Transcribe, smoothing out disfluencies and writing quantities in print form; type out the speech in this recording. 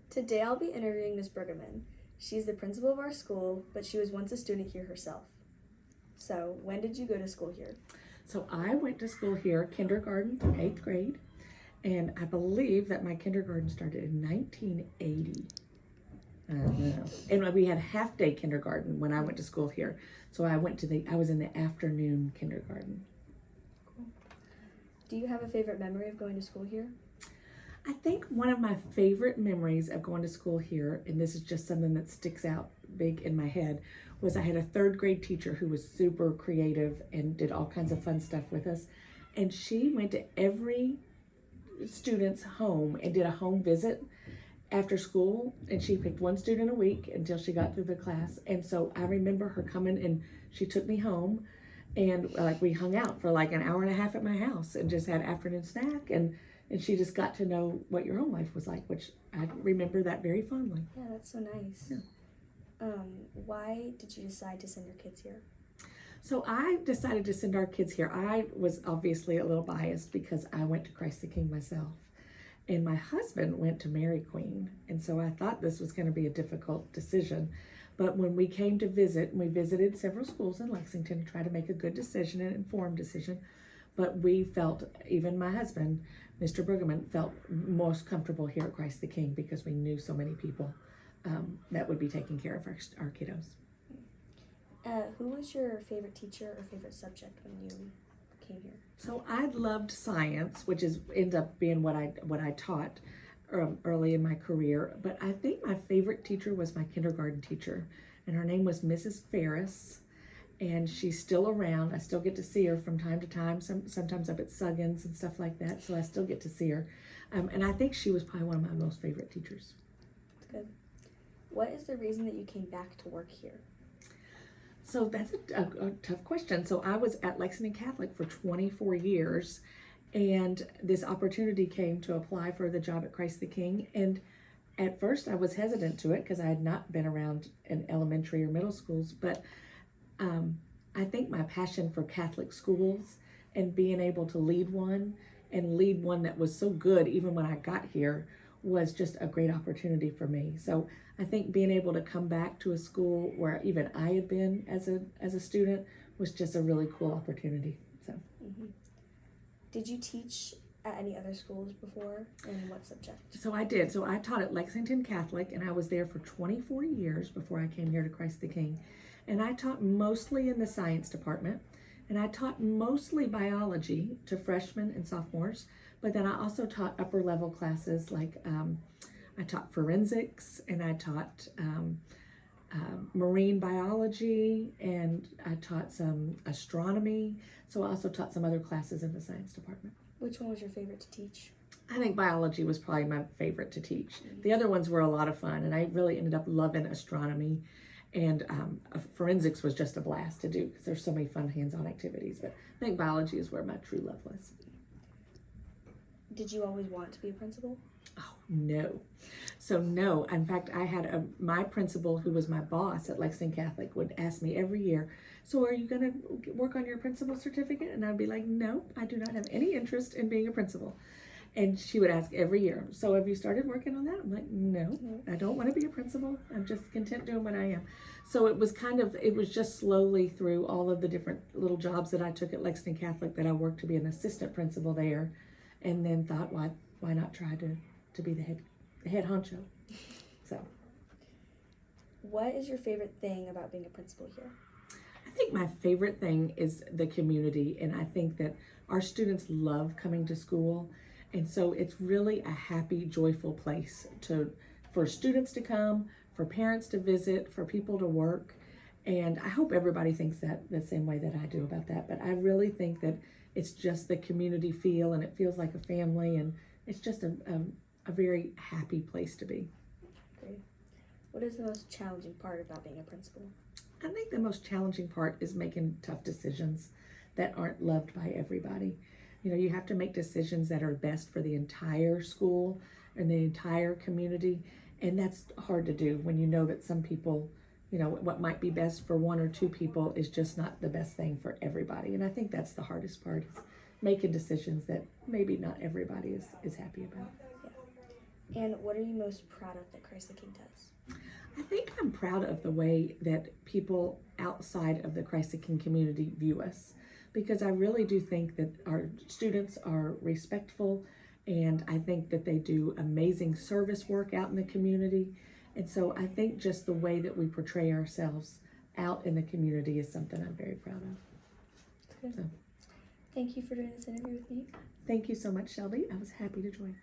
Today I'll be interviewing Miss Bruggeman. She's the principal of our school, but she was once a student here herself. So, when did you go to school here? So I went to school here, kindergarten through 8th grade, and I believe that my kindergarten started in 1980. I don't know. And we had half-day kindergarten when I went to school here. So I was in the afternoon kindergarten. Cool. Do you have a favorite memory of going to school here? I think one of my favorite memories of going to school here, and this is just something that sticks out big in my head, was I had a 3rd grade teacher who was super creative and did all kinds of fun stuff with us. And she went to every student's home and did a home visit after school, and she picked one student a week until she got through the class. And so I remember her coming and she took me home, and we hung out for like an hour and a half at my house and just had afternoon snack, and she just got to know what your home life was like, which I remember that very fondly. Yeah, that's so nice. Yeah. Why did you decide to send your kids here? So I decided to send our kids here. I was obviously a little biased because I went to Christ the King myself, and my husband went to Mary Queen, and so I thought this was going to be a difficult decision. But when we came to visit, we visited several schools in Lexington to try to make a good decision, an informed decision. But we felt, even my husband, Mr. Bruggeman, felt most comfortable here at Christ the King because we knew so many people that would be taking care of our kiddos. Who was your favorite teacher or favorite subject when you came here? So I loved science, which ended up being what I taught early in my career. But I think my favorite teacher was my kindergarten teacher, and her name was Mrs. Ferris. And she's still around. I still get to see her from time to time, sometimes up at Suggins and stuff like that, so I still get to see her. And I think she was probably one of my most favorite teachers. That's good. What is the reason that you came back to work here? So that's a tough question. So I was at Lexington Catholic for 24 years, and this opportunity came to apply for the job at Christ the King. And at first I was hesitant to it because I had not been around in elementary or middle schools, but I think my passion for Catholic schools and being able to lead one that was so good even when I got here was just a great opportunity for me. So I think being able to come back to a school where even I had been as a student was just a really cool opportunity. So. Mm-hmm. Did you teach at any other schools before, and what subject? So I did. So I taught at Lexington Catholic, and I was there for 24 years before I came here to Christ the King. And I taught mostly in the science department, and I taught mostly biology to freshmen and sophomores, but then I also taught upper level classes like I taught forensics, and I taught marine biology, and I taught some astronomy. So I also taught some other classes in the science department. Which one was your favorite to teach? I think biology was probably my favorite to teach. The other ones were a lot of fun, and I really ended up loving astronomy. And forensics was just a blast to do because there's so many fun hands-on activities. But I think biology is where my true love was. Did you always want to be a principal? Oh, no. So no. In fact, I had my principal, who was my boss at Lexington Catholic, would ask me every year, so are you going to work on your principal certificate? And I'd be like, no, I do not have any interest in being a principal. And she would ask every year, so have you started working on that? I'm like, no, I don't want to be a principal. I'm just content doing what I am. So it was just slowly through all of the different little jobs that I took at Lexington Catholic that I worked to be an assistant principal there, and then thought, why not try to be the head honcho? So. What is your favorite thing about being a principal here? I think my favorite thing is the community, and I think that our students love coming to school. And so it's really a happy, joyful place for students to come, for parents to visit, for people to work. And I hope everybody thinks that the same way that I do about that. But I really think that it's just the community feel, and it feels like a family, and it's just a very happy place to be. Great. What is the most challenging part about being a principal? I think the most challenging part is making tough decisions that aren't loved by everybody. You know, you have to make decisions that are best for the entire school and the entire community, and that's hard to do when you know that some people, you know, what might be best for one or two people is just not the best thing for everybody. And I think that's the hardest part, is making decisions that maybe not everybody is happy about. And what are you most proud of that Christ the King does? I think I'm proud of the way that people outside of the Christ the King community view us, because I really do think that our students are respectful, and I think that they do amazing service work out in the community. And so I think just the way that we portray ourselves out in the community is something I'm very proud of. Good. So. Thank you for doing this interview with me. Thank you so much, Shelby. I was happy to join.